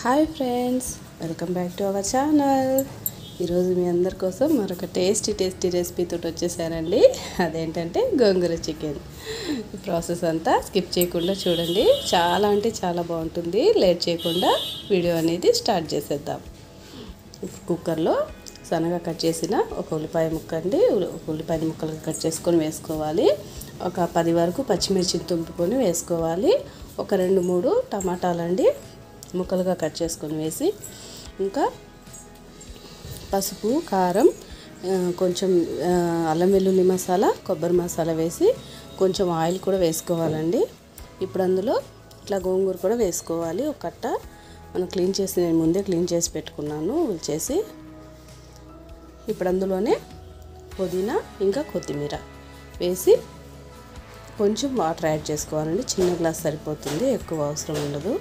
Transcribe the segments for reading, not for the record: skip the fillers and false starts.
Hi friends, welcome back to our channel. ఈరోజు మీ అందరి కోసం మరొక టేస్టీ రెసిపీతో వచ్చేసానండి. అదేంటంటే గోంగూర చికెన్. ప్రాసెస్ అంతా స్కిప్ చేయకుండా చూడండి. చాలా అంటే చాలా బాగుంటుంది. లేట్ చేయకుండా వీడియో అనేది స్టార్ట్ చేసేద్దాం. కుక్కర్లో సన్నగా కట్ చేసిన ఒక ఉల్లిపాయ ముక్క అండి, ఉల్లిపాయ ముక్కలు కట్ చేసుకొని వేసుకోవాలి. ఒక 10 వరకు పచ్చిమిర్చిని తుంపుకొని వేసుకోవాలి. ఒక 2-3 టమాటాలండి ముక్కలుగా కట్ చేసుకొని వేసి, ఇంకా పసుపు, కారం, కొంచెం అల్లం వెల్లుల్లి మసాలా, కొబ్బరి మసాలా వేసి కొంచెం ఆయిల్ కూడా వేసుకోవాలండి. ఇప్పుడు అందులో ఇట్లా గోంగూర కూడా వేసుకోవాలి. ఒక కట్ట మనం నేను ముందే క్లీన్ చేసి పెట్టుకున్నాను చేసి. ఇప్పుడు అందులోనే పుదీనా ఇంకా కొత్తిమీర వేసి కొంచెం వాటర్ యాడ్ చేసుకోవాలండి. చిన్న గ్లాస్ సరిపోతుంది, ఎక్కువ అవసరం ఉండదు.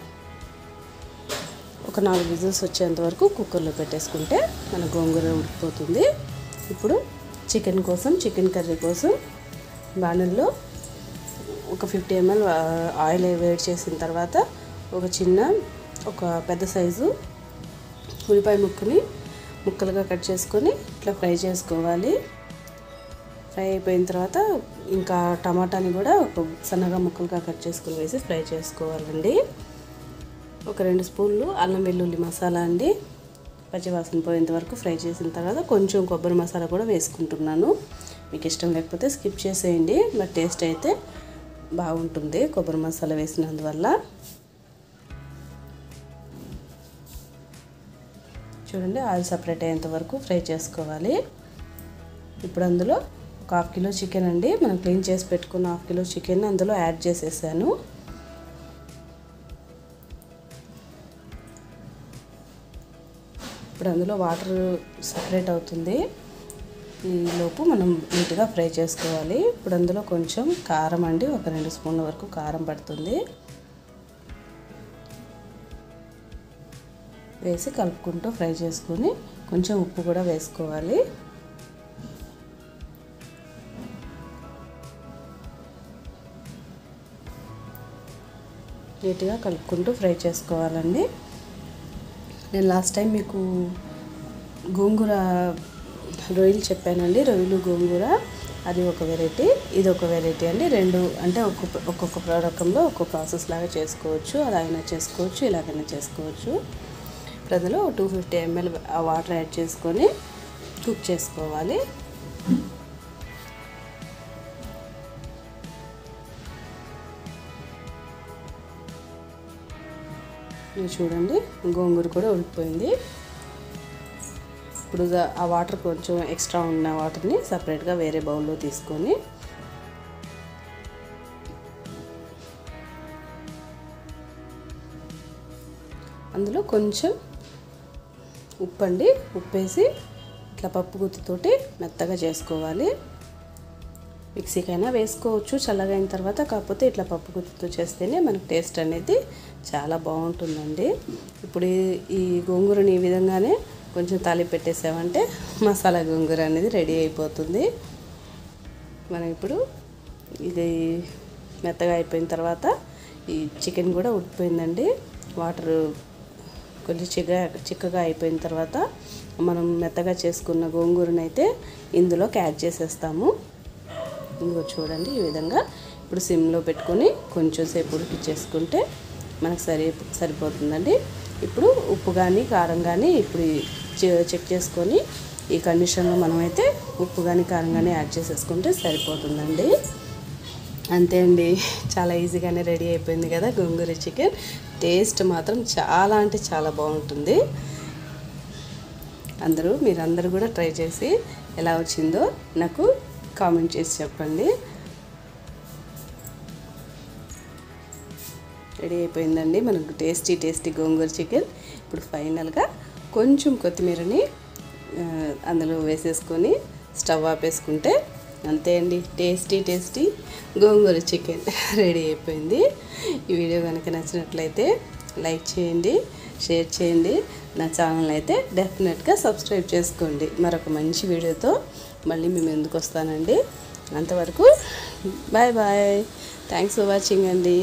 ఒక 4 విజిల్స్ వచ్చేంత వరకు కుక్కర్లో పెట్టేసుకుంటే మన గోంగూర ఉడికిపోతుంది. ఇప్పుడు చికెన్ కర్రీ కోసం బాణల్లో ఒక 50 ml ఆయిల్ వేడి చేసిన తర్వాత ఒక పెద్ద సైజు ఉల్లిపాయ ముక్కలుగా కట్ చేసుకొని ఇట్లా ఫ్రై చేసుకోవాలి. ఫ్రై అయిపోయిన తర్వాత ఇంకా టమాటాని కూడా ఒక సన్నగా ముక్కలుగా కట్ చేసుకొని వేసి ఫ్రై చేసుకోవాలండి. ఒక 2 స్పూన్లు అల్లం వెల్లుల్లి మసాలా అండి, పచ్చివాసన పోయేంత వరకు ఫ్రై చేసిన తర్వాత కొంచెం కొబ్బరి మసాలా కూడా వేసుకుంటున్నాను. మీకు ఇష్టం లేకపోతే స్కిప్ చేసేయండి, బట్ టేస్ట్ అయితే బాగుంటుంది కొబ్బరి మసాలా వేసినందువల్ల. చూడండి, ఆయిల్ సపరేట్ అయ్యేంత వరకు ఫ్రై చేసుకోవాలి. ఇప్పుడు అందులో ఒక 1/2 కిలో చికెన్ అండి, మనం క్లీన్ చేసి పెట్టుకున్న 1/2 కిలో చికెన్ అందులో యాడ్ చేసేసాను. ఇప్పుడు అందులో వాటర్ సపరేట్ అవుతుంది, ఈ లోపు మనం నీట్గా ఫ్రై చేసుకోవాలి. ఇప్పుడు అందులో కొంచెం కారం అండి, ఒక 2 స్పూన్ల వరకు కారం పడుతుంది వేసి కలుపుకుంటూ ఫ్రై చేసుకొని కొంచెం ఉప్పు కూడా వేసుకోవాలి. నీట్గా కలుపుకుంటూ ఫ్రై చేసుకోవాలండి. నేను లాస్ట్ టైం మీకు గోంగూర రొయ్యలు చెప్పానండి, రొయ్యలు గోంగూర, అది ఒక వెరైటీ, ఇది ఒక వెరైటీ అండి. రెండు అంటే ఒక్కొక్క రకంలో ఒక్కొక్క ప్రాసెస్ లాగా చేసుకోవచ్చు. అలాగైనా చేసుకోవచ్చు, ఇలాగైనా చేసుకోవచ్చు. ఇప్పుడు అందులో 250 ml వాటర్ యాడ్ చేసుకొని కుక్ చేసుకోవాలి. చూడండి, గోంగూర కూడా ఉడికిపోయింది. ఇప్పుడు ఆ వాటర్ కొంచెం ఎక్స్ట్రా ఉన్న వాటర్ని సపరేట్గా వేరే బౌల్లో తీసుకొని అందులో కొంచెం ఉప్పు వేసి ఇట్లా పప్పు గుత్తితోటి మెత్తగా చేసుకోవాలి. మిక్సీకైనా వేసుకోవచ్చు చల్లగా అయిన తర్వాత, కాకపోతే ఇట్లా పప్పు గుత్తితో చేస్తేనే మనకు టేస్ట్ అనేది చాలా బాగుంటుందండి. ఇప్పుడు ఈ గోంగూరని ఈ విధంగానే కొంచెం తాలింపు పెట్టేసామంటే మసాలా గోంగూర అనేది రెడీ అయిపోతుంది. మనం ఇప్పుడు ఇది మెత్తగా అయిపోయిన తర్వాత ఈ చికెన్ కూడా ఉడికిపోయిందండి. వాటర్ కొంచెం చిక్కగా అయిపోయిన తర్వాత మనం మెత్తగా చేసుకున్న గోంగూరను అయితే ఇందులోకి యాడ్ చేసేస్తాము. ఇంకో చూడండి, ఈ విధంగా ఇప్పుడు సిమ్లో పెట్టుకొని కొంచెం సేపు ఉడికించేసుకుంటే మనకు సరిపోతుందండి. ఇప్పుడు ఉప్పు కానీ కారం కానీ ఇప్పుడు చెక్ చేసుకొని ఈ కండిషన్లో మనమైతే ఉప్పు కానీ కారం కానీ యాడ్ చేసేసుకుంటే సరిపోతుందండి. అంతే అండి, చాలా ఈజీగానే రెడీ అయిపోయింది కదా గోంగూర చికెన్. టేస్ట్ మాత్రం చాలా అంటే చాలా బాగుంటుంది. మీరందరూ కూడా ట్రై చేసి ఎలా వచ్చిందో నాకు కామెంట్ చేసి చెప్పండి. రెడీ అయిపోయిందండి మనకు టేస్టీ గోంగూర చికెన్. ఇప్పుడు ఫైనల్గా కొంచెం కొత్తిమీరని అందులో వేసేసుకొని స్టవ్ ఆపేసుకుంటే అంతే అండి, టేస్టీ గోంగూర చికెన్ రెడీ అయిపోయింది. ఈ వీడియో కనుక నచ్చినట్లయితే లైక్ చేయండి, షేర్ చేయండి. నా ఛానల్ అయితే డెఫినెట్గా సబ్స్క్రైబ్ చేసుకోండి. మరొక మంచి వీడియోతో మళ్ళీ మేము ఎందుకు వస్తానండి. అంతవరకు బాయ్. థ్యాంక్స్ ఫర్ వాచింగ్ అండి.